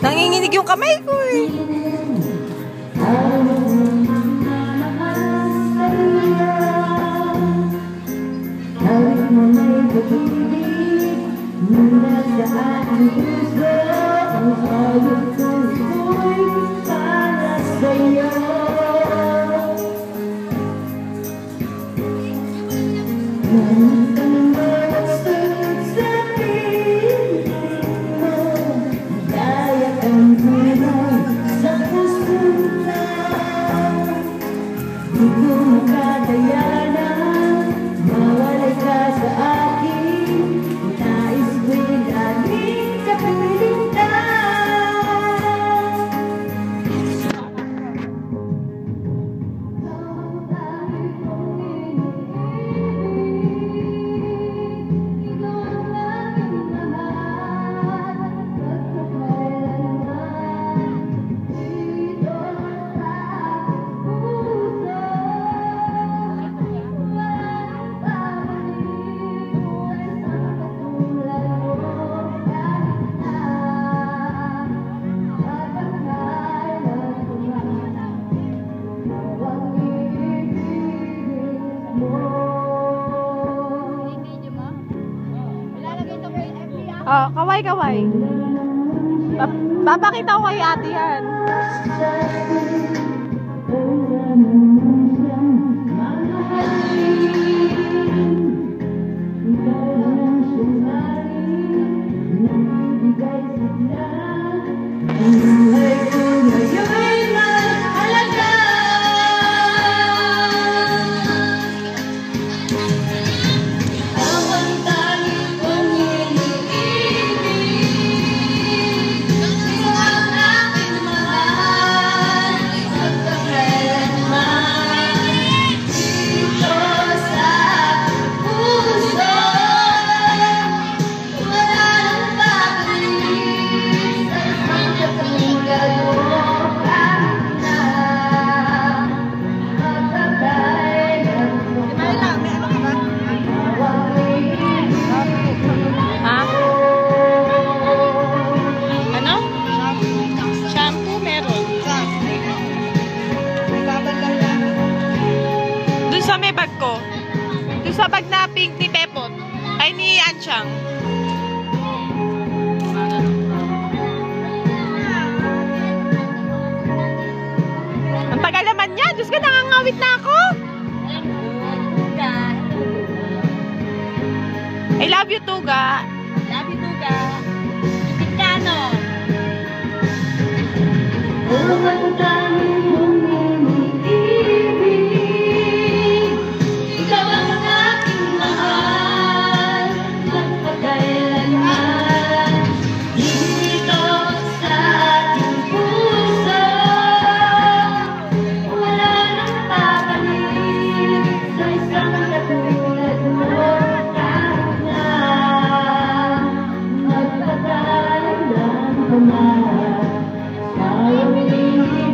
Nanginginig yung kamay ko eh. Oh, kaway-kaway. Papakita ko kay ate yan. Sa may bag ko. Doon sa bag na pink ni Pepot. Ay, ni Anchang. Ang tagal naman niya. Diyos ka, nangangawit na ako. I love you, Tuga. Love you, Tuga. Tikano.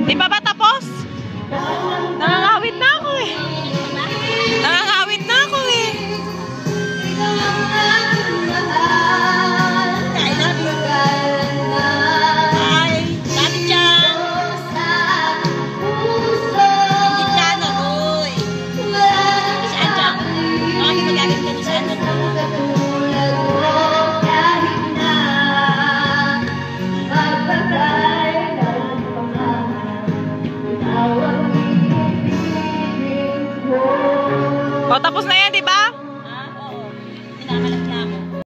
Di pa ba tapos? Nangangawit na ako eh. Nangangawit na ako eh. I love you. Hi. Love you, Chan. Tikano, boy. Saan, Chan? Bakit magalit ka sa ano? O, tapos na yan, di ba?